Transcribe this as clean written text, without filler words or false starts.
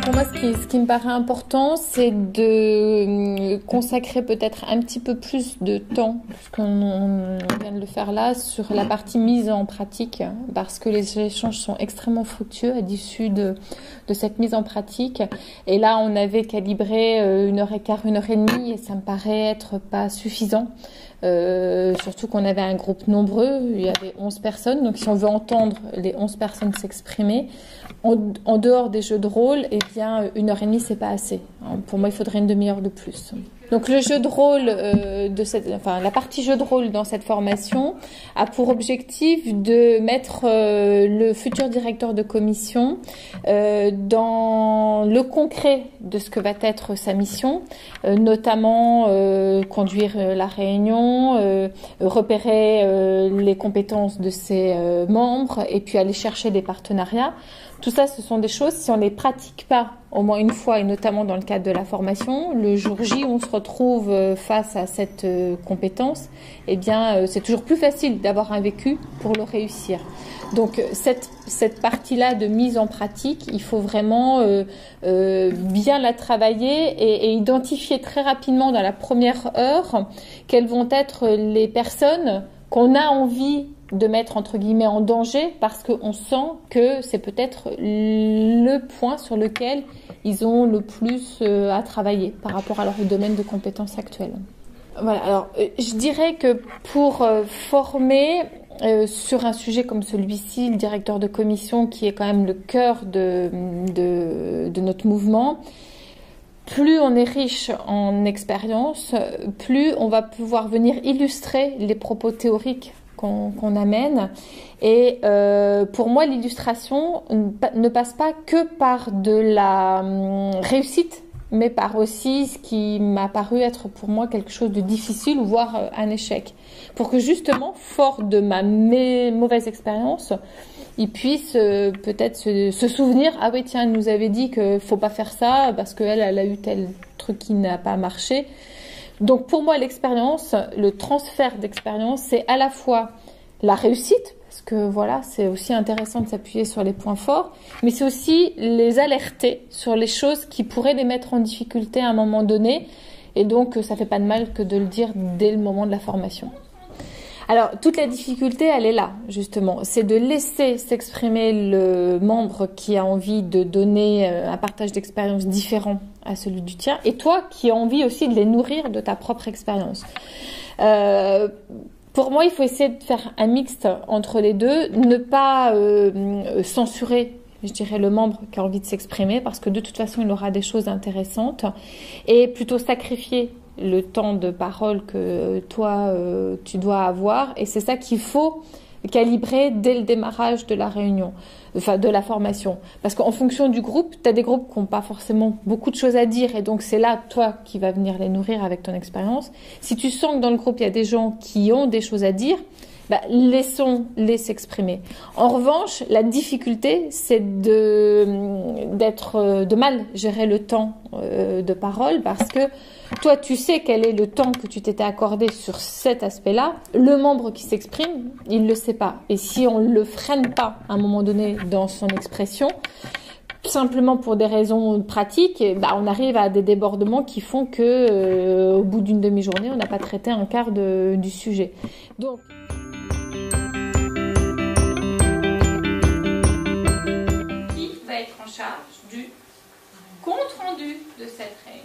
Pour moi, ce qui me paraît important, c'est de consacrer peut-être un petit peu plus de temps, puisqu'on vient de le faire là, sur la partie mise en pratique, parce que les échanges sont extrêmement fructueux à l'issue de cette mise en pratique. Et là, on avait calibré 1h15, 1h30, et ça me paraît être pas suffisant. Surtout qu'on avait un groupe nombreux, il y avait 11 personnes, donc si on veut entendre les 11 personnes s'exprimer, en dehors des jeux de rôle, eh bien 1h30 c'est pas assez. Pour moi, il faudrait une demi-heure de plus. Donc le jeu de rôle, la partie jeu de rôle dans cette formation a pour objectif de mettre le futur directeur de commission dans le concret de ce que va être sa mission, notamment conduire la réunion, repérer les compétences de ses membres et puis aller chercher des partenariats. Tout ça, ce sont des choses, si on ne les pratique pas au moins une fois, et notamment dans le cadre de la formation, le jour J où on se retrouve face à cette compétence, eh bien, c'est toujours plus facile d'avoir un vécu pour le réussir. Donc, cette partie-là de mise en pratique, il faut vraiment bien la travailler et identifier très rapidement dans la première heure quelles vont être les personnes qu'on a envie de mettre entre guillemets en danger parce qu'on sent que c'est peut-être le point sur lequel ils ont le plus à travailler par rapport à leur domaine de compétences actuel. Voilà, alors je dirais que pour former sur un sujet comme celui-ci, le directeur de commission qui est quand même le cœur de notre mouvement, plus on est riche en expérience, plus on va pouvoir venir illustrer les propos théoriques qu'on amène. Et pour moi, l'illustration ne passe pas que par de la réussite, mais par aussi ce qui m'a paru être pour moi quelque chose de difficile, voire un échec. Pour que justement, fort de ma mauvaise expérience, ils puissent peut-être se souvenir, ah oui tiens, elle nous avait dit qu'il faut pas faire ça parce qu'elle a eu tel truc qui n'a pas marché. Donc pour moi, l'expérience, le transfert d'expérience, c'est à la fois la réussite, parce que voilà, c'est aussi intéressant de s'appuyer sur les points forts, mais c'est aussi les alerter sur les choses qui pourraient les mettre en difficulté à un moment donné, et donc ça fait pas de mal que de le dire dès le moment de la formation. Alors, toute la difficulté, elle est là, justement. C'est de laisser s'exprimer le membre qui a envie de donner un partage d'expérience différent à celui du tien, et toi qui as envie aussi de les nourrir de ta propre expérience. Pour moi, il faut essayer de faire un mixte entre les deux, ne pas censurer, je dirais, le membre qui a envie de s'exprimer, parce que de toute façon, il aura des choses intéressantes, et plutôt sacrifier le temps de parole que toi, tu dois avoir. Et c'est ça qu'il faut calibrer dès le démarrage de la réunion, enfin de la formation. Parce qu'en fonction du groupe, tu as des groupes qui n'ont pas forcément beaucoup de choses à dire. Et donc, c'est là, toi, qui vas venir les nourrir avec ton expérience. Si tu sens que dans le groupe, il y a des gens qui ont des choses à dire, bah, laissons-les s'exprimer. En revanche, la difficulté, c'est de mal gérer le temps de parole, parce que toi, tu sais quel est le temps que tu t'étais accordé sur cet aspect-là. Le membre qui s'exprime, il ne le sait pas. Et si on ne le freine pas à un moment donné dans son expression, simplement pour des raisons pratiques, bah, on arrive à des débordements qui font que, au bout d'une demi-journée, on n'a pas traité un quart du sujet. Donc, qui va être en charge du compte rendu de cette réunion?